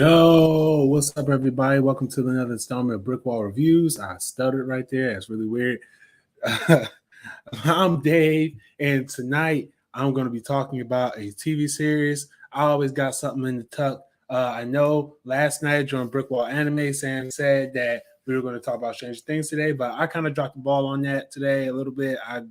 Yo, what's up, everybody? Welcome to another installment of BrickWall Reviews. I stuttered right there. That's really weird. I'm Dave, and tonight I'm going to be talking about a TV series. I always got something in the tuck. I know last night during BrickWall Anime, Sam said that we were going to talk about Stranger Things today, but I kind of dropped the ball on that today a little bit. I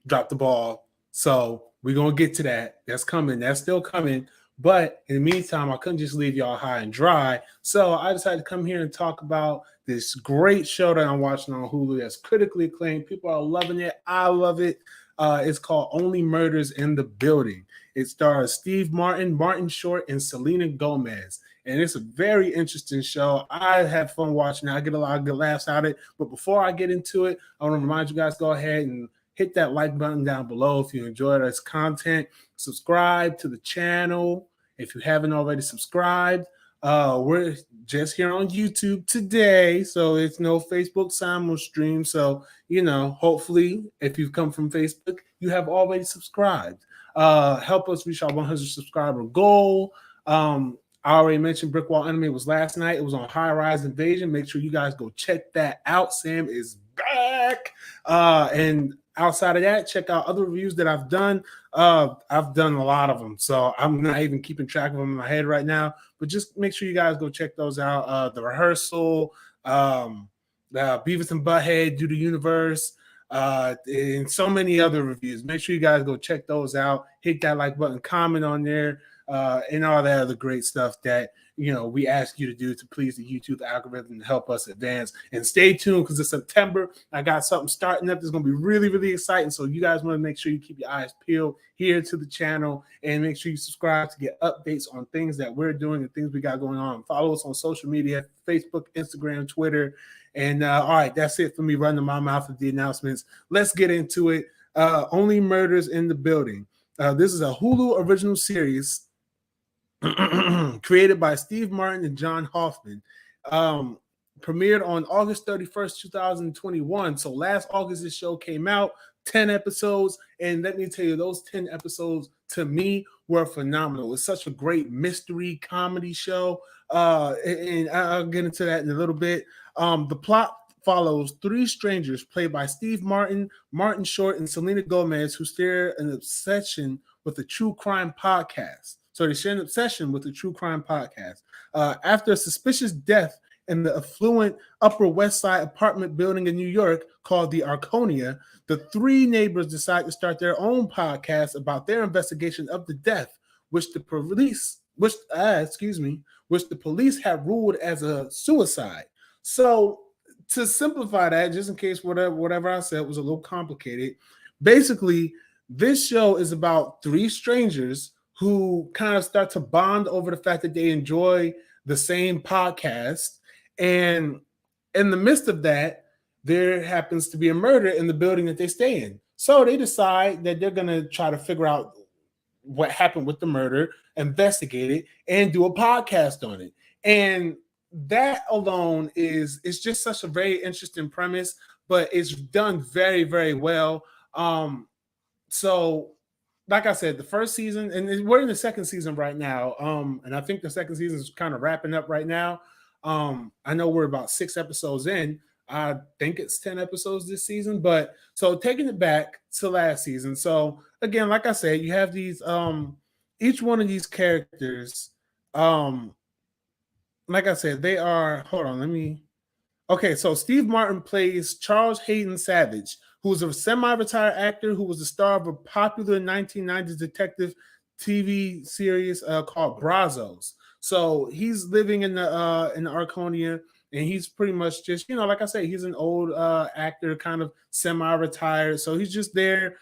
dropped the ball. So we're going to get to that. That's coming. That's still coming. But in the meantime, I couldn't just leave y'all high and dry. So I decided to come here and talk about this great show that I'm watching on Hulu that's critically acclaimed. People are loving it. I love it. It's called Only Murders in the Building. It stars Steve Martin, Martin Short, and Selena Gomez. And it's a very interesting show. I have fun watching it. I get a lot of good laughs out of it. But before I get into it, I want to remind you guys, go ahead and hit that like button down below if you enjoyed this content. Subscribe to the channel if you haven't already subscribed. We're just here on YouTube today, so it's no Facebook simul stream. So, hopefully, if you've come from Facebook, you have already subscribed. Help us reach our 100 subscriber goal. I already mentioned BrickWall Anime was last night. It was on High Rise Invasion. Make sure you guys go check that out. Sam is back. And outside of that, check out other reviews that I've done. I've done a lot of them, so I'm not even keeping track of them in my head right now. But just make sure you guys go check those out. The Rehearsal, the Beavis and Butthead, Do the Universe, and so many other reviews. Make sure you guys go check those out. Hit that like button, comment on there, and all that other great stuff that we ask you to do to please the YouTube algorithm and help us advance. And stay tuned because it's September. I got something starting up that's going to be really, really exciting. So you guys want to make sure you keep your eyes peeled here to the channel and make sure you subscribe to get updates on things that we're doing and things we got going on. Follow us on social media, Facebook, Instagram, Twitter. And all right, that's it for me running my mouth with the announcements. Let's get into it. Only Murders in the Building. This is a Hulu original series created by Steve Martin and John Hoffman. Premiered on August 31st, 2021. So last August, this show came out, 10 episodes. And let me tell you, those 10 episodes to me were phenomenal. It's such a great mystery comedy show. And I'll get into that in a little bit. The plot follows three strangers played by Steve Martin, Martin Short, and Selena Gomez, who share an obsession with a true crime podcast. So they share an obsession with the true crime podcast. After a suspicious death in the affluent Upper West Side apartment building in New York called the Arconia, the three neighbors decide to start their own podcast about their investigation of the death, which the police had ruled as a suicide. So to simplify that, just in case whatever I said was a little complicated, basically this show is about three strangers who kind of start to bond over the fact that they enjoy the same podcast. And in the midst of that, there happens to be a murder in the building that they stay in. So they decide that they're going to try to figure out what happened with the murder, investigate it, and do a podcast on it. And that alone it's just such a very interesting premise, but it's done very, very well. So like I said, the first season, and we're in the second season right now. And I think the second season is kind of wrapping up right now. I know we're about 6 episodes in. I think it's 10 episodes this season, but so taking it back to last season. So again, like I said, you have these, each one of these characters, like I said, they are, okay. So Steve Martin plays Charles Hayden Savage, who is a semi-retired actor who was the star of a popular 1990s detective TV series called Brazos. So he's living in the Arconia, and he's pretty much just, like I say, he's an old actor, kind of semi-retired. So he's just there,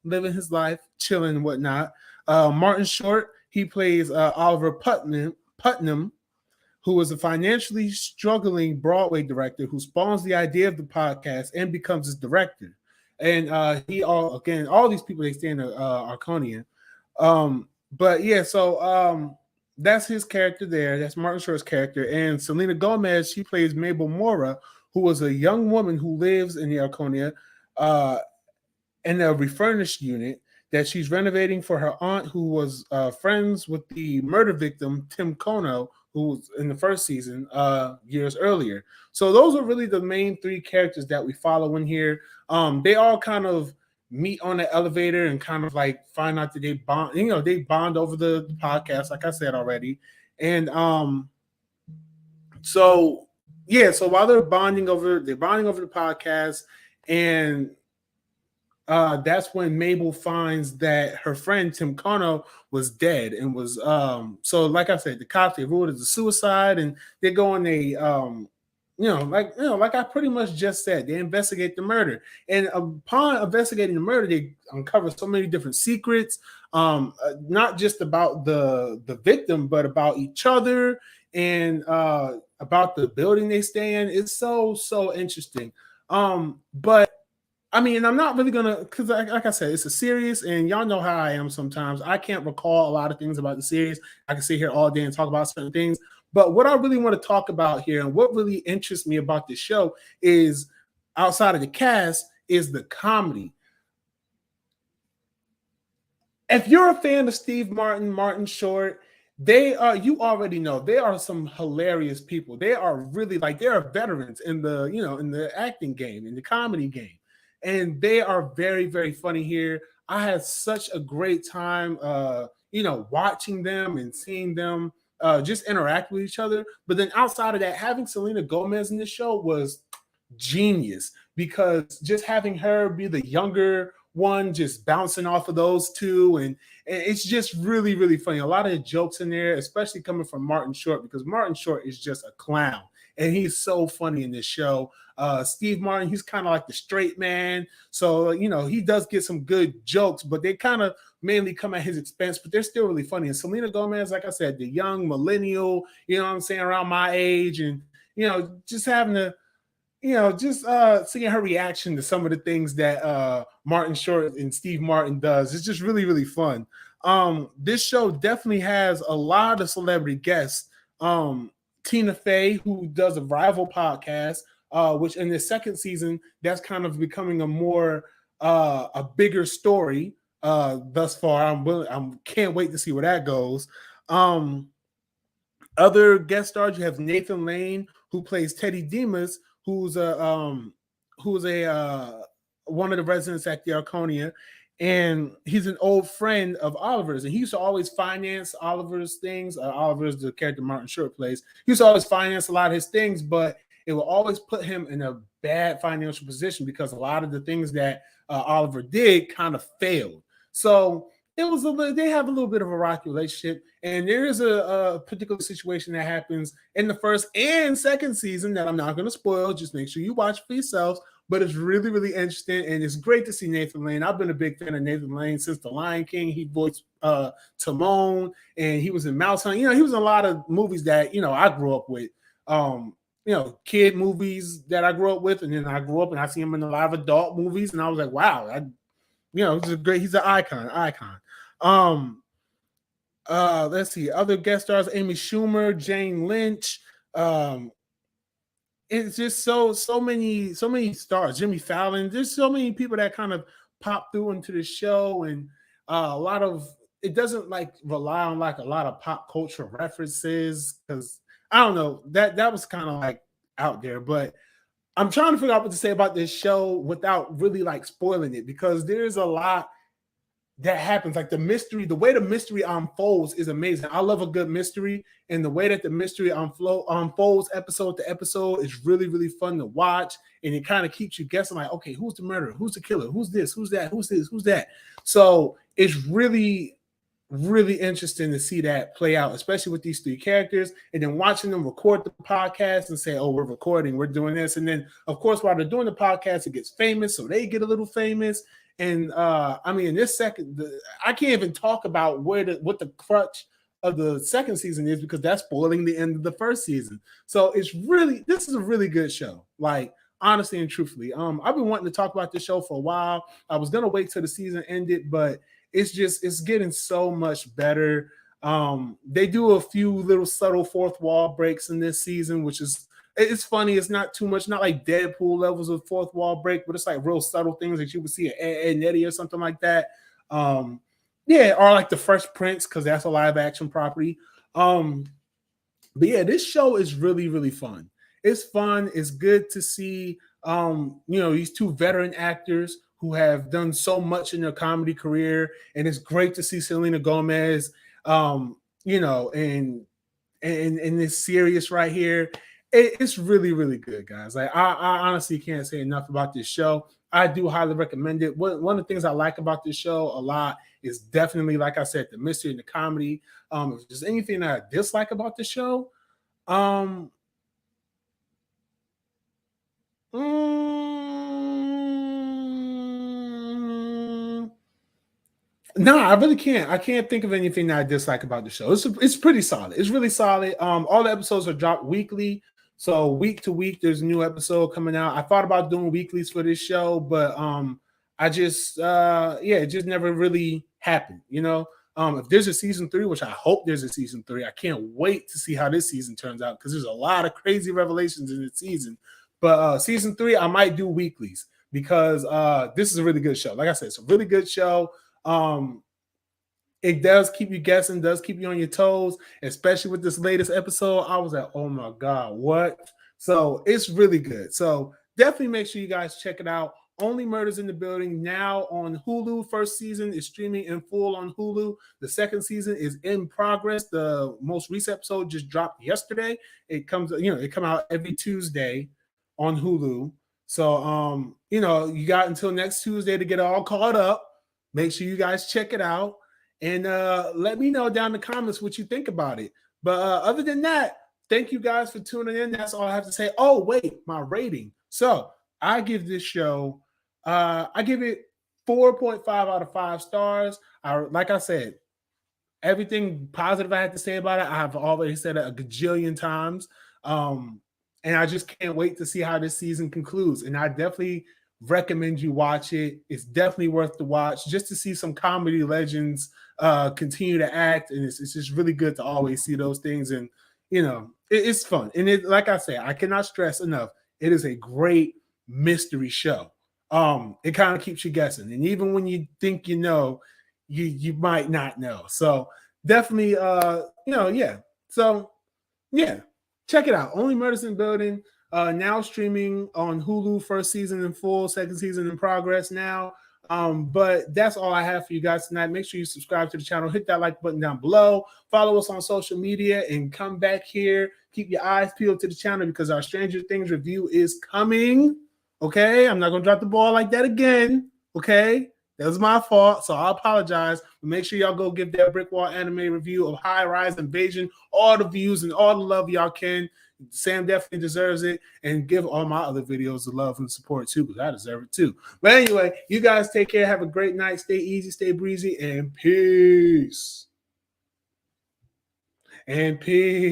living his life, chilling and whatnot. Martin Short, he plays Oliver Putnam, who is a financially struggling Broadway director who spawns the idea of the podcast and becomes its director. And all these people, they stay in Arconia. But yeah, so that's his character there. That's Martin Short's character. And Selena Gomez, she plays Mabel Mora, who was a young woman who lives in the Arconia in a refurnished unit that she's renovating for her aunt, who was friends with the murder victim, Tim Kono, who was in the first season years earlier. So those are really the main three characters that we follow in here. They all kind of meet on the elevator and kind of like find out that they bond, they bond over the podcast, like I said already. And so yeah, so while they're bonding over the podcast, and that's when Mabel finds that her friend Tim Kono was dead and was so like I said, the cops, they ruled it as a suicide, and they go and they like I pretty much just said, they investigate the murder. And upon investigating the murder, they uncover so many different secrets, not just about the victim, but about each other, and about the building they stay in. It's so interesting. But I mean, I'm not really gonna, because like I said, it's a series, and y'all know how I am sometimes. I can't recall a lot of things about the series. I can sit here all day and talk about certain things. But what I really want to talk about here, and what really interests me about this show, is outside of the cast, is the comedy. If you're a fan of Steve Martin, Martin Short, they are, you already know, they are some hilarious people. They are really, like, they are veterans in the, in the acting game, in the comedy game. And they are very, very funny here. I had such a great time, watching them and seeing them just interact with each other. But then outside of that, having Selena Gomez in this show was genius, because just having her be the younger one, just bouncing off of those two, and it's just really, really funny. A lot of the jokes in there, especially coming from Martin Short, because Martin Short is just a clown, and he's so funny in this show. Steve Martin, he's kind of like the straight man, so he does get some good jokes, but they kind of mainly come at his expense, but they're still really funny. And Selena Gomez, like I said, the young millennial, around my age, and just having to seeing her reaction to some of the things that Martin Short and Steve Martin does, it's just really, really fun. This show definitely has a lot of celebrity guests. Tina Fey, who does a rival podcast, which in the second season, that's kind of becoming a bigger story thus far. I can't wait to see where that goes. Other guest stars, you have Nathan Lane, who plays Teddy Demas, who's one of the residents at the Arconia, and he's an old friend of Oliver's, and he used to always finance Oliver's things. Oliver's the character Martin Short plays. He used to always finance a lot of his things, but it will always put him in a bad financial position because a lot of the things that Oliver did kind of failed. So they have a little bit of a rocky relationship, and there is a particular situation that happens in the first and second season that I'm not going to spoil. Just make sure you watch for yourselves. But it's really, really interesting, and it's great to see Nathan Lane. I've been a big fan of Nathan Lane since The Lion King. He voiced Timon, and he was in Mouse Hunt. He was in a lot of movies that I grew up with. Kid movies that I grew up with, and then I grew up and I see him in a lot of adult movies, and I was like, wow, he's a great. He's an icon. Let's see, other guest stars: Amy Schumer, Jane Lynch. It's just so many stars. Jimmy Fallon. There's so many people that kind of pop through into the show, and a lot of it doesn't like rely on like a lot of pop culture references, because I don't know, that was kind of like out there. But I'm trying to figure out what to say about this show without really like spoiling it, because there's a lot that happens. Like the way the mystery unfolds is amazing. I love a good mystery, and the way that the mystery unfolds episode to episode is really, really fun to watch, and it kind of keeps you guessing, like, okay, who's the murderer, who's the killer, who's this, who's that, who's this, who's that. So it's really, really interesting to see that play out, especially with these three characters, and then watching them record the podcast and say, oh, we're recording, we're doing this. And then of course, while they're doing the podcast, it gets famous, so they get a little famous. And I mean, in this second, I can't even talk about what the crutch of the second season is, because that's spoiling the end of the first season. So this is a really good show. Like, honestly and truthfully, I've been wanting to talk about this show for a while. I was gonna wait till the season ended, but it's getting so much better. They do a few little subtle fourth wall breaks in this season, which is, it's funny. It's not too much, not like Deadpool levels of fourth wall break, but it's like real subtle things that you would see at Ed and Eddie or something like that. Yeah, or like the Fresh Prince, because that's a live action property. But But yeah, this show is really, really fun. It's fun. It's good to see these two veteran actors who have done so much in their comedy career. And it's great to see Selena Gomez in this series right here. It's really, really good, guys. Like I honestly can't say enough about this show. I do highly recommend it. One of the things I like about this show a lot is definitely, like I said, the mystery and the comedy. If there's anything that I dislike about the show, um, mm, no, I really can't. I can't think of anything that I dislike about the show. It's pretty solid. It's really solid. All the episodes are dropped weekly, so week to week there's a new episode coming out. I thought about doing weeklies for this show, but I just it just never really happened. If there's a season 3, which I hope there's a season 3, I can't wait to see how this season turns out because there's a lot of crazy revelations in the season. But season 3, I might do weeklies because this is a really good show. Like I said, it's a really good show. It does keep you guessing, does keep you on your toes, especially with this latest episode. I was like, oh my God, what? So it's really good. So definitely make sure you guys check it out. Only Murders in the Building now on Hulu. First season is streaming in full on Hulu. The second season is in progress. The most recent episode just dropped yesterday. It come out every Tuesday on Hulu. So you got until next Tuesday to get it all caught up. Make sure you guys check it out and let me know down in the comments what you think about it. But other than that, thank you guys for tuning in. That's all I have to say. Oh, wait, my rating. So I give this show, I give it 4.5 out of 5 stars. Like I said, everything positive I had to say about it, I've already said it a gajillion times. And I just can't wait to see how this season concludes. And I definitely recommend you watch it. It's definitely worth the watch just to see some comedy legends continue to act. And it's just really good to always see those things. And, it's fun. And like I say, I cannot stress enough, it is a great mystery show. It kind of keeps you guessing. And even when you think you know, you might not know. So definitely, yeah. So, yeah. Check it out. Only Murders in the Building. Now streaming on Hulu. First season in full. Second season in progress now. But that's all I have for you guys tonight. Make sure you subscribe to the channel. Hit that like button down below. Follow us on social media and come back here. Keep your eyes peeled to the channel because our Stranger Things review is coming. Okay? I'm not going to drop the ball like that again. Okay? That was my fault, so I apologize. But make sure y'all go give that BrickWall anime review of High Rise Invasion all the views and all the love y'all can. Sam definitely deserves it. And give all my other videos the love and support too, because I deserve it too. But anyway, you guys take care. Have a great night. Stay easy, stay breezy, and peace. And peace.